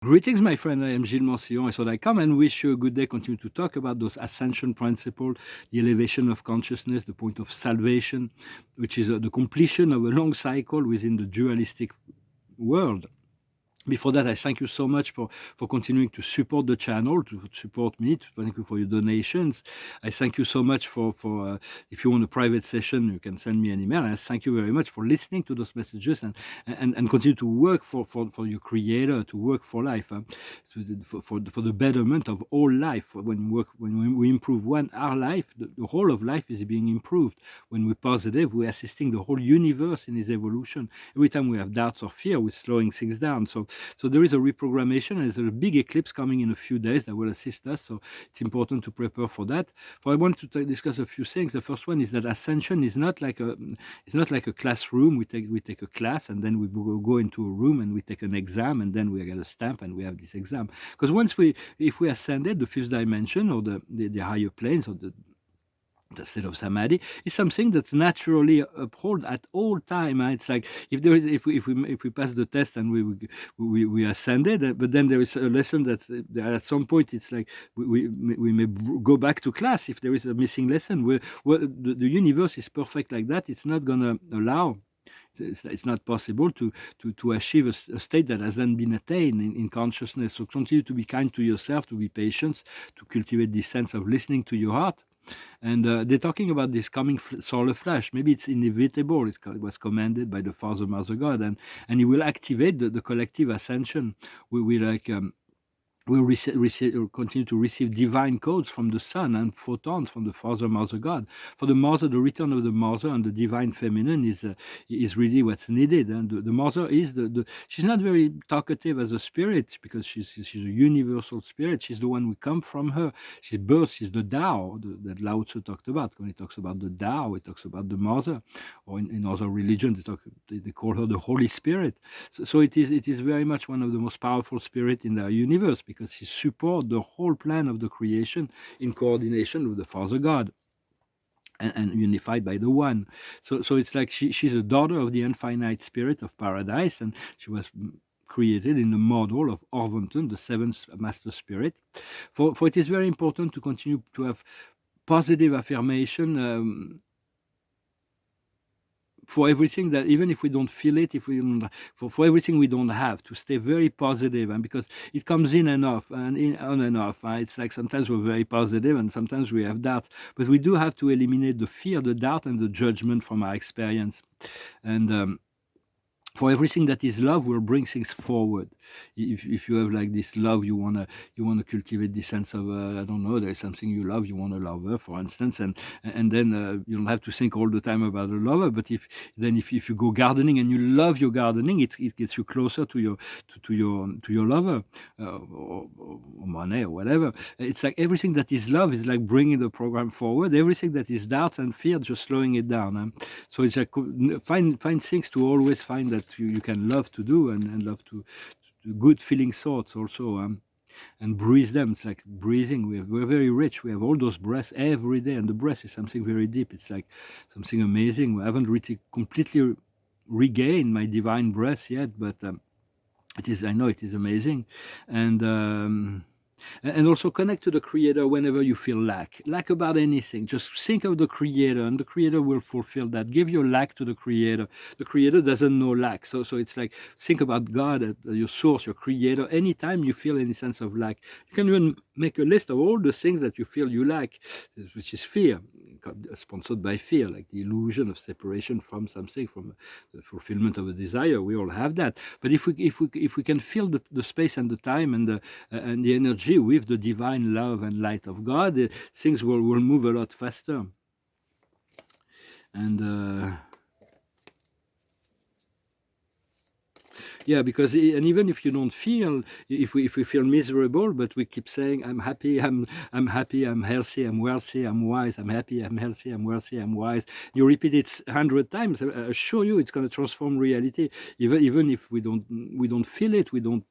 Greetings, my friend. I am Gilles Mancillon. I thought I come and wish you a good day. Continue to talk about those ascension principles, the elevation of consciousness, the point of salvation, which is the completion of a long cycle within the dualistic world. Before that, I thank you so much for continuing to support the channel, to support me. Thank you for your donations. I thank you so much for if you want a private session, you can send me an email. And I thank you very much for listening to those messages and continue to work for your creator, to work for life, for the betterment of all life. When we improve our life, the whole of life is being improved. When we're positive, we're assisting the whole universe in its evolution. Every time we have doubts or fear, we're slowing things down. So there is a reprogrammation, and there's a big eclipse coming in a few days that will assist us. So it's important to prepare for that. So I want to discuss a few things. The first one is that ascension is not like a classroom. We take a class, and then we go into a room and we take an exam, and then we get a stamp and we have this exam. Because if we ascended the fifth dimension or the higher planes or the state of samadhi is something that's naturally upheld at all time. It's like if we pass the test and we ascended, but then there is a lesson that at some point it's like we may go back to class if there is a missing lesson. The universe is perfect like that. It's not gonna allow. It's not possible to achieve a state that hasn't been attained in consciousness. So continue to be kind to yourself, to be patient, to cultivate this sense of listening to your heart. And they're talking about this coming solar flash. Maybe it's inevitable. It was commanded by the Father, Mother God, and he will activate the collective ascension. We'll continue to receive divine codes from the sun and photons from the Father, Mother God. For the mother, the return of the mother and the divine feminine is really what's needed. And the mother is she's not very talkative as a spirit because she's a universal spirit. She's the one we come from her. She's birth. She's the Tao that Lao Tzu talked about. When he talks about the Tao, he talks about the mother. Or in other religions, they call her the Holy Spirit. So it is very much one of the most powerful spirits in the universe because she supports the whole plan of the creation in coordination with the Father God and unified by the One. So it's like she's a daughter of the infinite spirit of paradise, and she was created in the model of Orvonton, the seventh master spirit. For it is very important to continue to have positive affirmation for everything, that even if we don't feel it, if we don't, for everything we don't have, to stay very positive, and because it comes in and off and on and off. It's like sometimes we're very positive and sometimes we have doubts, but we do have to eliminate the fear, the doubt, and the judgment from our experience. And for everything that is love will bring things forward. If you have like this love, you wanna cultivate this sense of I don't know, there's something you love, you want to love her, for instance, and then you don't have to think all the time about the lover. But if you go gardening and you love your gardening, it gets you closer to your lover, or money or whatever. It's like everything that is love is like bringing the program forward. Everything that is doubt and fear, just slowing it down. So it's like find things to always find that you can love to do and love to good feeling thoughts also, and breathe them. It's like breathing. We're very rich. We have all those breaths every day, and the breath is something very deep. It's like something amazing. I haven't really completely regained my divine breath yet, but I know it is amazing. And also connect to the creator whenever you feel lack about anything. Just think of the creator, and the creator will fulfill that. Give your lack to the creator. The creator doesn't know lack. So it's like, think about God, your source, your creator. Anytime you feel any sense of lack, you can even make a list of all the things that you feel you lack, which is fear, sponsored by fear, like the illusion of separation from something, from the fulfillment of a desire. We all have that. But if we can fill the space and the time and the energy with the divine love and light of God, things will move a lot faster. And yeah, because even if you don't feel, if we feel miserable, but we keep saying, I'm happy, I'm happy, I'm healthy, I'm wealthy, I'm wise, I'm happy, I'm healthy, I'm wealthy, I'm wise. You repeat it 100 times. I assure you, it's going to transform reality. Even if we don't feel it, we don't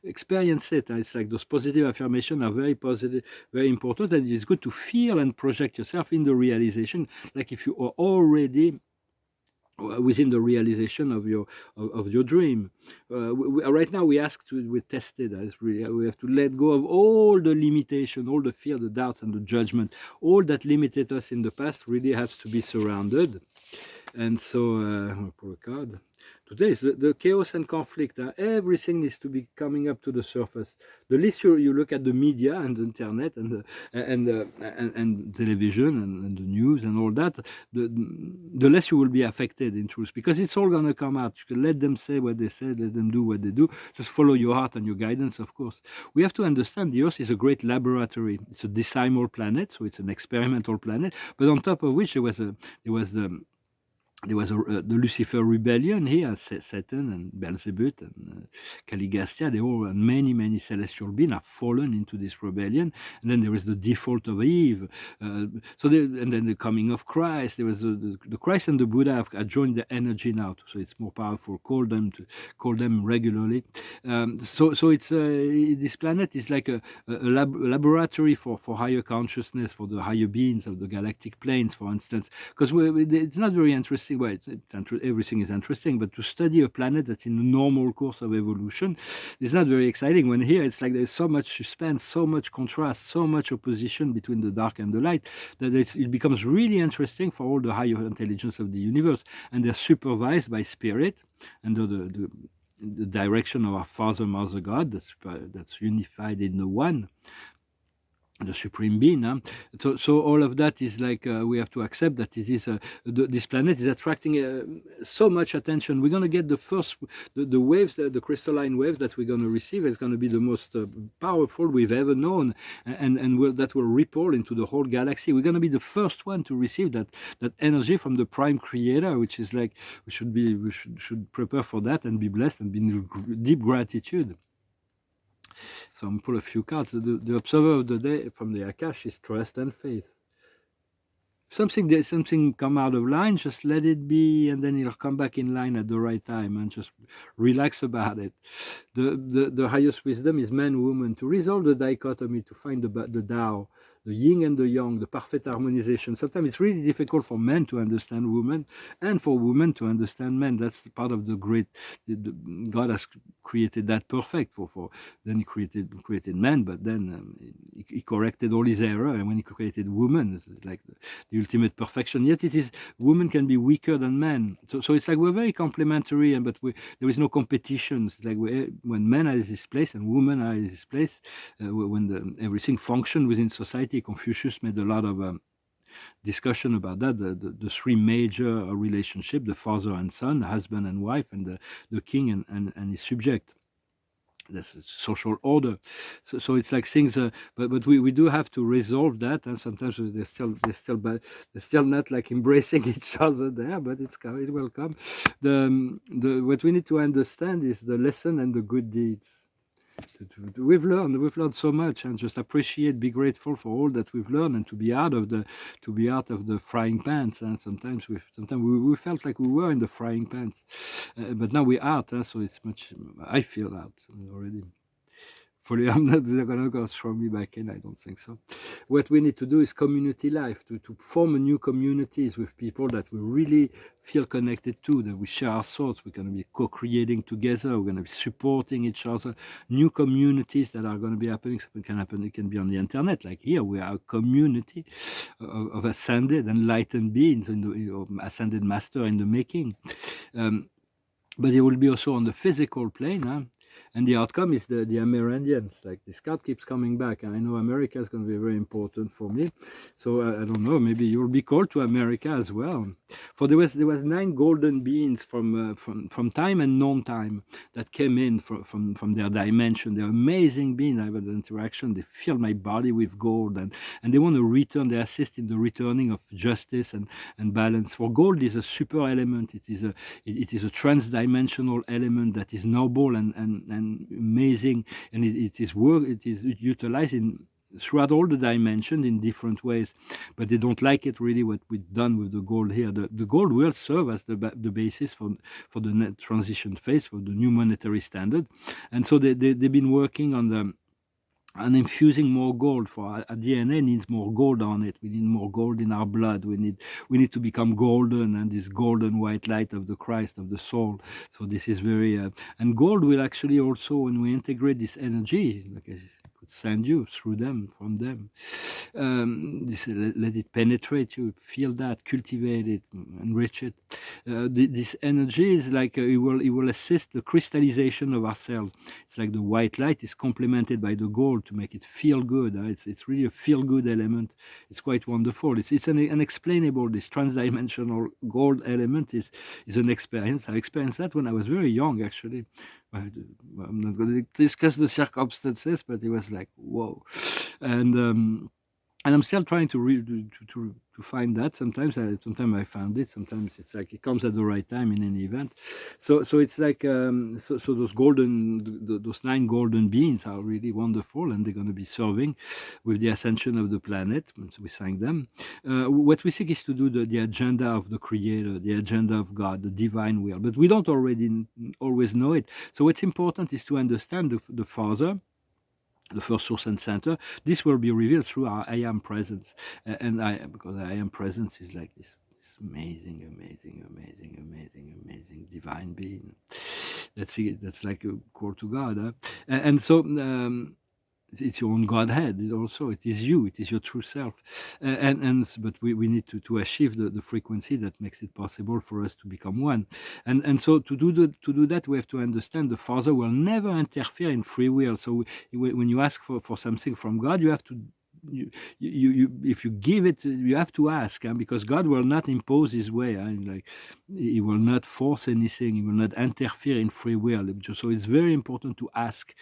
experience it. It's like those positive affirmations are very positive, very important, and it's good to feel and project yourself in the realization. Like if you are already within the realization of your dream. Right now, we're tested. We have to let go of all the limitation, all the fear, the doubts, and the judgment. All that limited us in the past really has to be surrounded. And so, I'll pull a card. Today is the chaos and conflict. Everything needs to be coming up to the surface. The least you look at the media and the internet and television and the news and all that, the less you will be affected in truth, because it's all going to come out. You can let them say what they say, let them do what they do. Just follow your heart and your guidance, of course. We have to understand the Earth is a great laboratory. It's a decimal planet, so it's an experimental planet. But on top of which there was the Lucifer rebellion here, Satan and Beelzebub and Caligastia, they all, and many celestial beings have fallen into this rebellion. And then there is the default of Eve. And then the coming of Christ. There was the Christ and the Buddha have joined the energy now, so it's more powerful. Call them regularly. So it's this planet is like a laboratory for higher consciousness, for the higher beings of the galactic planes, for instance, because it's not very interesting. Well, everything is interesting, but to study a planet that's in a normal course of evolution is not very exciting. When here it's like there's so much suspense, so much contrast, so much opposition between the dark and the light, that it becomes really interesting for all the higher intelligence of the universe, and they're supervised by spirit under the direction of our Father, Mother, God, that's unified in the one, the supreme being. So all of that is like we have to accept that this planet is attracting so much attention. We're going to get the waves, the crystalline waves that we're going to receive. It's going to be the most powerful we've ever known, and that will ripple into the whole galaxy. We're going to be the first one to receive that energy from the prime creator, which is like we should prepare for that and be blessed and be in deep gratitude. So I'm pull a few cards. The observer of the day from the Akash is trust and faith. Something come out of line, just let it be, and then it'll come back in line at the right time, and just relax about it. The highest wisdom is man, woman, to resolve the dichotomy, to find the Tao, the yin and the yang, the perfect harmonization. Sometimes it's really difficult for men to understand women, and for women to understand men. That's part of the great. God has created that perfect then he created man, but then he corrected all his error, and when he created woman, it's like the ultimate perfection. Yet women can be weaker than men. So it's like we're very complementary, but there is no competition. It's like when men are in this place and women are in this place, when everything functions within society. Confucius made a lot of discussion about that, the three major relationships, the father and son, the husband and wife, and the king and his subject. That's social order. So it's like things, but we do have to resolve that, and sometimes they're still not like embracing each other there, but it will come. What we need to understand is the lesson and the good deeds. We've learned so much, and just appreciate, be grateful for all that we've learned, and to be out of the frying pans. And sometimes we felt like we were in the frying pans, but now we're out. So it's much. I feel out already. I'm not going to go throw me back in. I don't think so. What we need to do is community life, to form a new communities with people that we really feel connected to, that we share our thoughts. We're going to be co-creating together. We're going to be supporting each other. New communities that are going to be happening. Something can happen. It can be on the internet. Like here, we are a community of ascended, enlightened beings, ascended master in the making. But it will be also on the physical plane. And the outcome is the Amerindians. Like this card keeps coming back. I know America is going to be very important for me. So I don't know. Maybe you'll be called to America as well. For there was 9 golden beings from time and non-time that came in from their dimension. They're amazing beings. I have an interaction. They fill my body with gold, and they want to return. They assist in the returning of justice and balance. For gold is a super element. It is a trans-dimensional element that is noble and amazing, and it is utilized throughout all the dimensions in different ways, but they don't like it really what we've done with the gold here. The gold will serve as the basis for the net transition phase, for the new monetary standard, and so they've been working on and infusing more gold. For our DNA needs more gold on it. We need more gold in our blood. We need to become golden, and this golden white light of the Christ, of the soul. So this is very and gold will actually also, when we integrate this energy, like I could send you through them, from them, let it penetrate you, feel that, cultivate it, enrich it. This energy is like it will assist the crystallization of ourselves. It's like the white light is complemented by the gold to make it feel good. It's really a feel good element. It's quite wonderful. It's unexplainable. This transdimensional gold element is an experience. I experienced that when I was very young, actually. I'm not going to discuss the circumstances, but it was like whoa, and I'm still trying to find that. Sometimes I found it. Sometimes it's like it comes at the right time in any event. So it's like so those those 9 golden beings are really wonderful, and they're going to be serving with the ascension of the planet. So we sang them. What we seek is to do the agenda of the Creator, the agenda of God, the divine will. But we don't always know it. So what's important is to understand the Father, the first source and center. This will be revealed through our I am presence, because I am presence is like this amazing divine being. That's like a call to God, huh? And so it's your own Godhead. It is you. It is your true self. But we need to achieve the frequency that makes it possible for us to become one. And so to do that, we have to understand the Father will never interfere in free will. So when you ask for something from God, you have to. If you give it, you have to ask, because God will not impose His way. Like He will not force anything. He will not interfere in free will. So it's very important to ask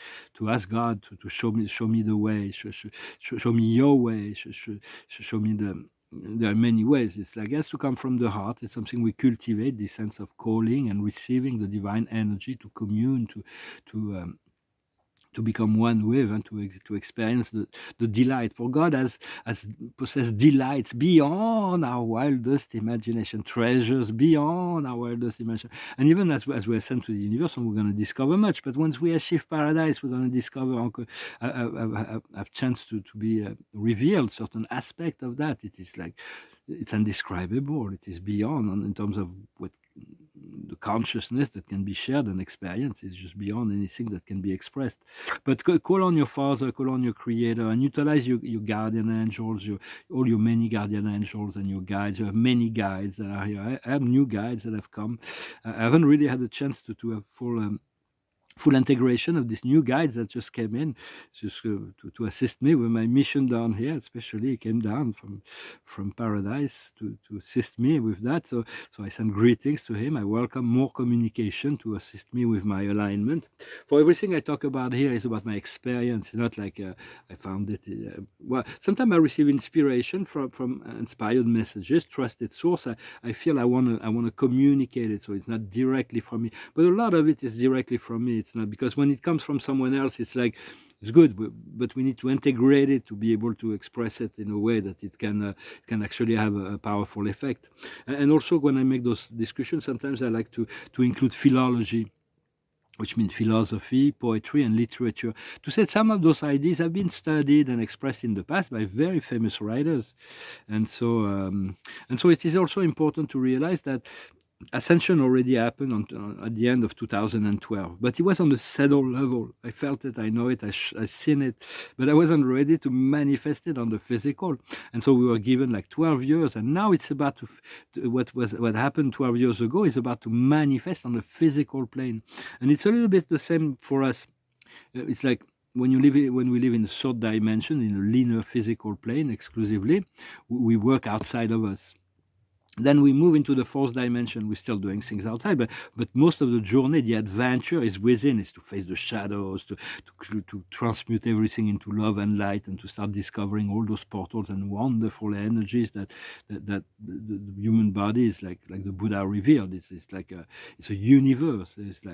God to show me the way, show me your way, show me the. There are many ways. It's like it has to come from the heart. It's something we cultivate, this sense of calling and receiving the divine energy to commune, to become one with, and to experience the delight. For God has possessed delights beyond our wildest imagination, treasures beyond our wildest imagination. And even as we ascend to the universe, and we're going to discover much. But once we achieve paradise, we're going to discover, have chance to be revealed certain aspect of that. It is like it's indescribable. It is beyond, in terms of what the consciousness that can be shared and experienced is just beyond anything that can be expressed. But call on your Father, call on your Creator, and utilize your guardian angels, all your many guardian angels and your guides. You have many guides that are here. I have new guides that have come. I haven't really had a chance to have full integration of these new guides that just came in, just to assist me with my mission down here. Especially he came down from paradise to assist me with that. So I send greetings to him. I welcome more communication to assist me with my alignment. For everything I talk about here is about my experience. It's not like I found it. Well, sometimes I receive inspiration from inspired messages, trusted source. I feel I want to communicate it, so it's not directly from me. But a lot of it is directly from me. It's not, because when it comes from someone else, it's like it's good, but we need to integrate it to be able to express it in a way that it can actually have a powerful effect. And also, when I make those discussions, sometimes I like to include philology, which means philosophy, poetry, and literature. To say some of those ideas have been studied and expressed in the past by very famous writers, and so it is also important to realize that ascension already happened at the end of 2012, but it was on the subtle level. I felt it, I know it, I seen it, but I wasn't ready to manifest it on the physical. And so we were given like 12 years, and now it's about what happened 12 years ago is about to manifest on the physical plane. And it's a little bit the same for us. It's like when we live in the third dimension, in a linear physical plane exclusively, we work outside of us. Then we move into the fourth dimension. We're still doing things outside, but most of the journey, the adventure is within. Is to face the shadows, to transmute everything into love and light, and to start discovering all those portals and wonderful energies that the human body is like the Buddha revealed. It's a universe. It's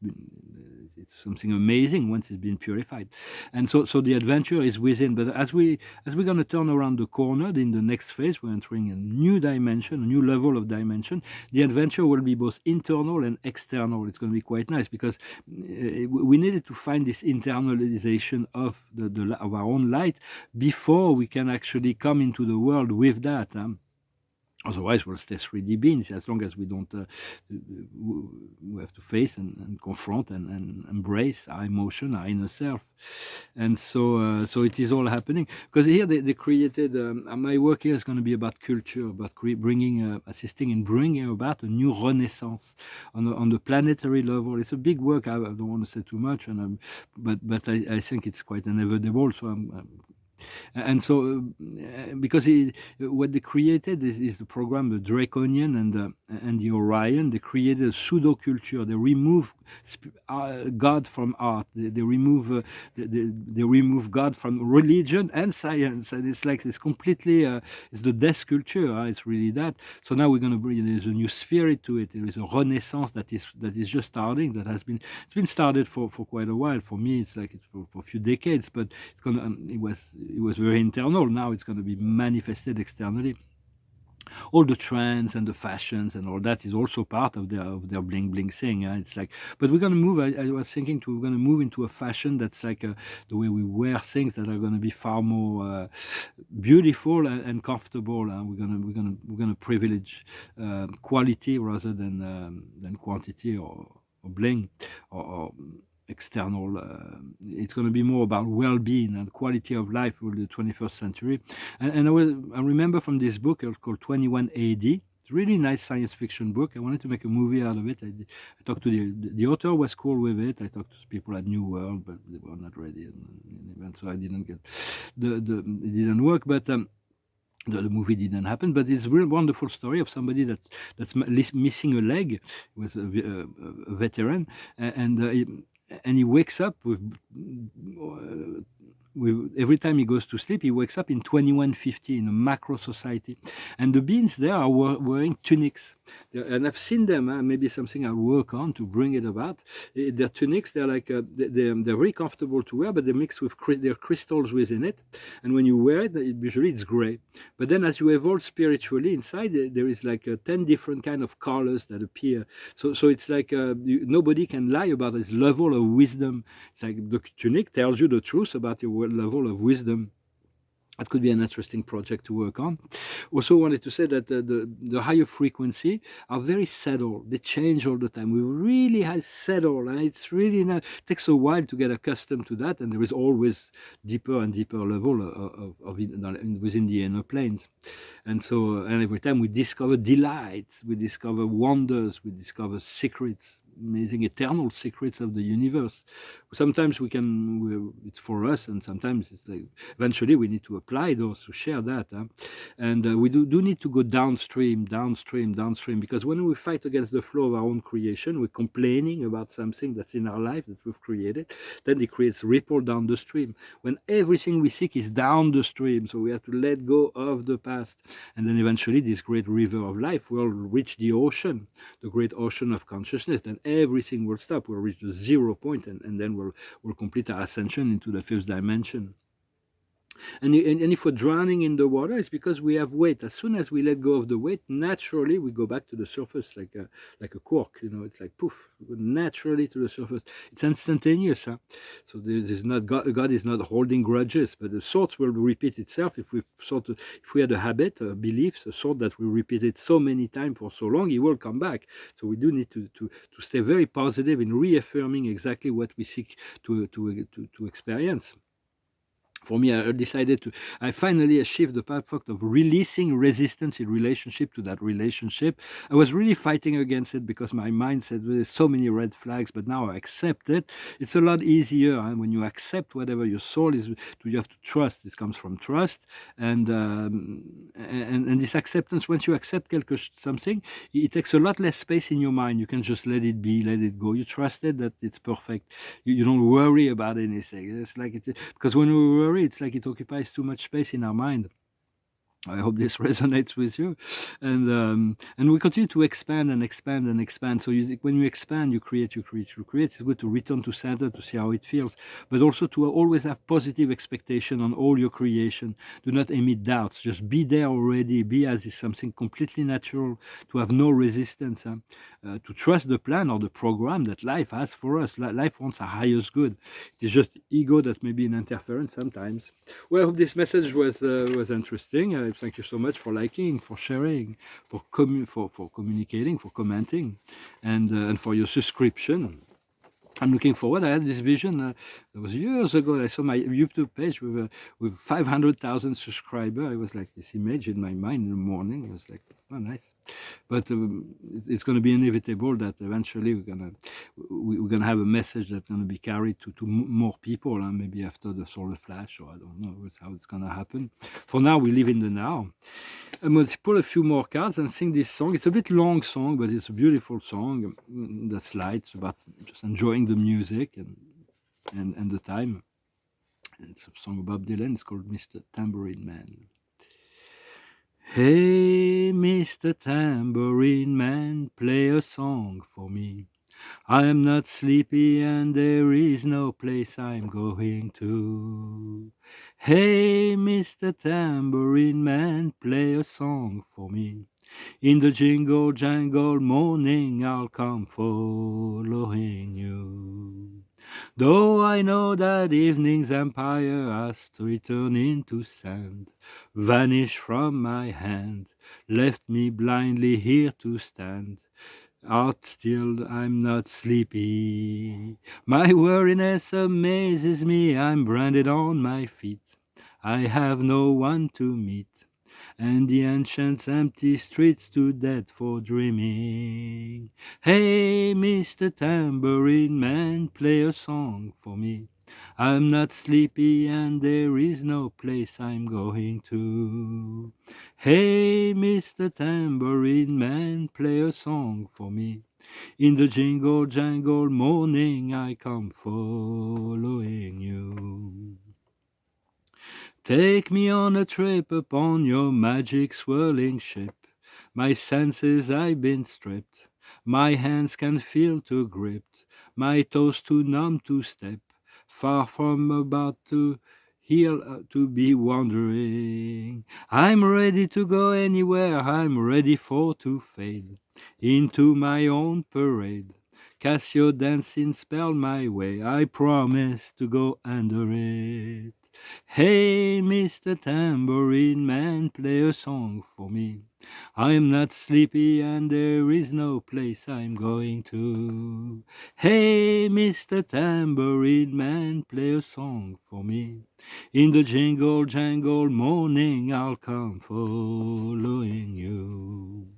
it's something amazing once it's been purified. And so the adventure is within. But as we're going to turn around the corner in the next phase, we're entering a new dimension, a new level of dimension. The adventure will be both internal and external. It's going to be quite nice because we needed to find this internalization of of our own light before we can actually come into the world with that. Otherwise, we'll stay 3D beings as long as we don't. We have to face and confront and embrace our emotion, our inner self, and so it is all happening. Because here they created. My work here is going to be about culture, about assisting in bringing about a new renaissance on the planetary level. It's a big work. I don't want to say too much, but I think it's quite inevitable. So and so, because what they created is the program, the Draconian and the Orion. They created a pseudo culture. They remove God from art. They remove they remove God from religion and science, and it's like it's completely it's the death culture. It's really that. So now we're going to bring there's a new spirit to it. There is a renaissance that is just starting. It's been started for quite a while. For me, it's like it's for a few decades, but it's gonna it was very internal. Now it's going to be manifested externally. All the trends and the fashions and all that is also part of their bling bling thing. It's like, but we're going to move. I was thinking we're going to move into a fashion that's like the way we wear things that are going to be far more beautiful and comfortable. We're going to privilege quality rather than quantity or bling or external. It's going to be more about well-being and quality of life for the 21st century. And I remember from this book called 21 AD. It's a really nice science fiction book. I wanted to make a movie out of it. I talked to the author was cool with it. I talked to people at New World, but they were not ready, and so I didn't get it didn't work. But the movie didn't happen, but it's a real wonderful story of somebody that's missing a leg. He was a veteran, and he wakes up with every time he goes to sleep, he wakes up in 2150 in a macro society, and the beings there are wearing tunics. And I've seen them. Maybe something I'll work on to bring it about. Their tunics, they're like they're very comfortable to wear, but they're mixed with there are crystals within it. And when you wear it, usually it's gray. But then, as you evolve spiritually inside, there is like 10 different kind of colors that appear. So it's like nobody can lie about this level of wisdom. It's like the tunic tells you the truth about your level of wisdom. That could be an interesting project to work on. Also wanted to say that the higher frequency are very settled. They change all the time. We really have settled. It's really not, it takes a while to get accustomed to that, and there is always deeper and deeper level within the inner planes. And so, and every time we discover delights, we discover wonders, we discover secrets, amazing eternal secrets of the universe. Sometimes it's for us, and sometimes it's like eventually we need to apply those to share that. And we do need to go downstream, because when we fight against the flow of our own creation, we're complaining about something that's in our life that we've created. Then it creates ripple down the stream. When everything we seek is down the stream, so we have to let go of the past, and then eventually this great river of life will reach the ocean, the great ocean of consciousness. Then everything will stop. We'll reach the 0 point, and then we'll complete our ascension into the fifth dimension. And if we're drowning in the water, it's because we have weight. As soon as we let go of the weight, naturally we go back to the surface like a cork. It's like poof, naturally to the surface. It's instantaneous. So there's not God is not holding grudges, but the thoughts will repeat itself. If we had a habit, a belief, a thought that we repeat it so many times for so long, it will come back. So we do need to stay very positive in reaffirming exactly what we seek to experience. For me, I finally achieved the perfect of releasing resistance in relationship to that relationship. I was really fighting against it because my mind said there's so many red flags, but now I accept it. It's a lot easier when you accept whatever your soul is. You have to trust. This comes from trust, and this acceptance. Once you accept something, it takes a lot less space in your mind. You can just let it be, let it go. You trusted that it's perfect. You don't worry about anything. It's like because when we worry, it's like it occupies too much space in our mind. I hope this resonates with you, and we continue to expand and expand and expand. So when you expand, you create, you create, you create. It's good to return to center to see how it feels, but also to always have positive expectation on all your creation. Do not emit doubts. Just be there already. Be as is something completely natural. To have no resistance. To trust the plan or the program that life has for us. Life wants our highest good. It is just ego that may be an interference sometimes. Well, I hope this message was interesting. Thank you so much for liking, for sharing, for communicating, for commenting, and for your subscription. I'm looking forward. I had this vision. It was years ago. I saw my YouTube page with 500,000 subscribers. I was like this image in my mind in the morning. It was like, oh, nice. But it's going to be inevitable that eventually we're gonna have a message that's going to be carried to more people, and maybe after the solar flash, or I don't know how it's going to happen. For now, we live in the now. I'm going to pull a few more cards and sing this song. It's a bit long song, but it's a beautiful song that's light. It's about just enjoying the music and the time. It's a song of Bob Dylan. It's called Mr. Tambourine Man. Hey, Mr. Tambourine Man, play a song for me. I am not sleepy and there is no place I'm going to. Hey, Mr. Tambourine Man, play a song for me. In the jingle jangle morning I'll come following you. Though I know that evening's empire has to return into sand, vanish from my hand, left me blindly here to stand. Art still, I'm not sleepy. My weariness amazes me. I'm branded on my feet. I have no one to meet, and the ancient empty streets too dead for dreaming. Hey, Mr. Tambourine Man, play a song for me. I'm not sleepy and there is no place I'm going to. Hey, Mr. Tambourine Man, play a song for me. In the jingle jangle morning I come following you. Take me on a trip upon your magic swirling ship. My senses I've been stripped. My hands can feel to grip. My toes too numb to step. Far from about to heal to be wandering. I'm ready to go anywhere. I'm ready for to fade into my own parade. Cast your dancing spell my way. I promise to go under it. Hey, Mr. Tambourine Man, play a song for me. I'm not sleepy and there is no place I'm going to. Hey, Mr. Tambourine Man, play a song for me. In the jingle jangle morning I'll come following you.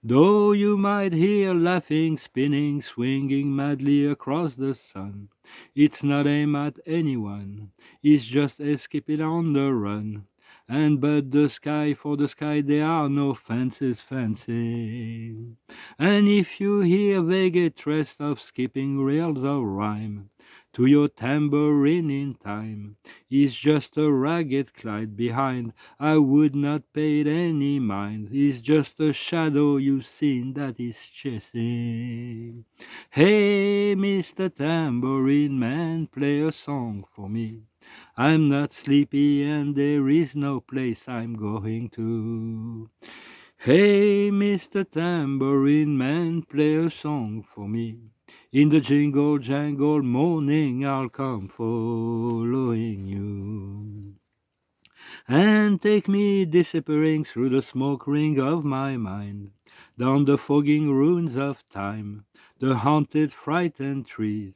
Though you might hear laughing, spinning, swinging madly across the sun, it's not aimed at anyone, it's just escaping on the run. And but the sky, for the sky there are no fences fencing. And if you hear vague trace of skipping rails of rhyme, to your tambourine in time, is just a ragged Clyde behind. I would not pay it any mind. It's just a shadow you've seen that is chasing. Hey, Mr. Tambourine Man, play a song for me. I'm not sleepy and there is no place I'm going to. Hey, Mr. Tambourine Man, play a song for me. In the jingle jangle morning I'll come following you. And take me disappearing through the smoke ring of my mind, down the fogging ruins of time, the haunted frightened trees,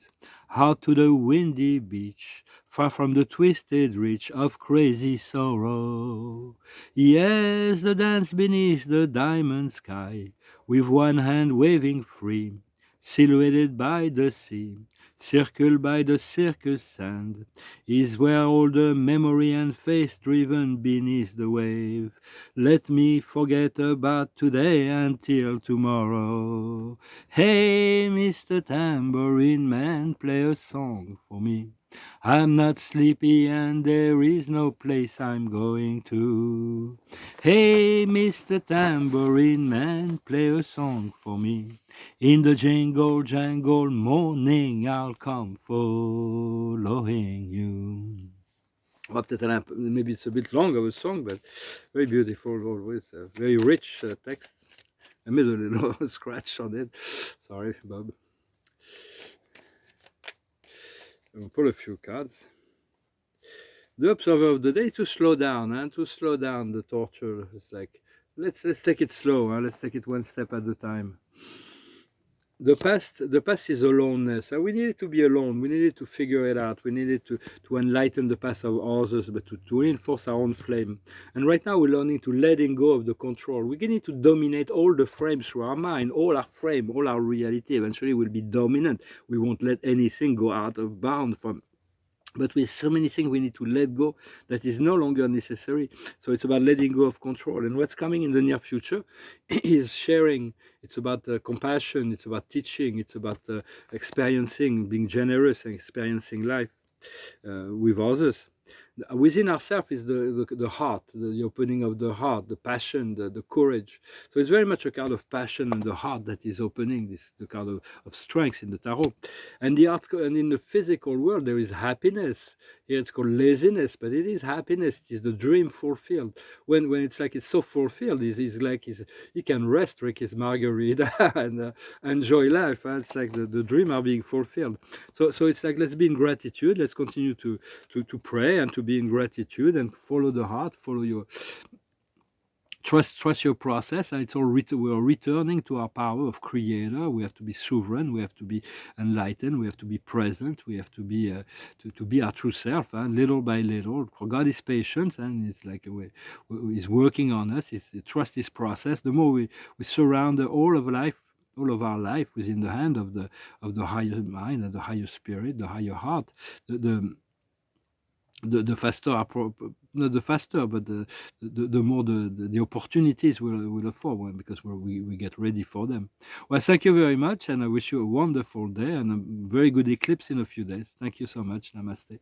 out to the windy beach, far from the twisted reach of crazy sorrow. Yes, the dance beneath the diamond sky, with one hand waving free, silhouetted by the sea, circled by the circus sand, is where all the memory and faith driven beneath the wave. Let me forget about today until tomorrow. Hey, Mr. Tambourine Man, play a song for me. I'm not sleepy and there is no place I'm going to. Hey, Mr. Tambourine Man, play a song for me. In the jingle jangle morning, I'll come following you. Maybe it's a bit long of a song, but very beautiful always. Very rich text. I made a little scratch on it. Sorry, Bob. I'll pull a few cards. The observer of the day is to slow down, and to slow down the torture. It's like let's take it slow, let's take it one step at a time. The past is aloneness. We needed to be alone. We needed to figure it out. We needed to enlighten the past of others, but to reinforce our own flame. And right now we're learning to letting go of the control. We need to dominate all the frames through our mind, all our frame, all our reality. Eventually will be dominant. We won't let anything go out of bound from. But with so many things we need to let go that is no longer necessary. So it's about letting go of control. And what's coming in the near future is sharing. It's about compassion. It's about teaching. It's about experiencing, being generous and experiencing life with others. Within ourselves is the heart, the opening of the heart, the passion, the courage. So it's very much a card of passion and the heart that is opening. This the card of strength in the tarot. And and in the physical world there is happiness. Here it's called laziness, but it is happiness. It is the dream fulfilled. When it's like it's so fulfilled, he can rest, drink his margarita, and enjoy life. It's like the dream are being fulfilled. So it's like let's be in gratitude. Let's continue to pray and to be in gratitude and follow the heart, follow your trust your process. And it's all we are returning to our power of creator. We have to be sovereign. We have to be enlightened. We have to be present. We have to be to be our true self. And little by little, God is patient, and it's like He's working on us. Trust His process. The more we surround all of life, all of our life within the hand of the higher mind and the higher spirit, the higher heart, the faster not the faster, but the more the opportunities will afford, because we get ready for them. Well, thank you very much, and I wish you a wonderful day and a very good eclipse in a few days. Thank you so much. Namaste.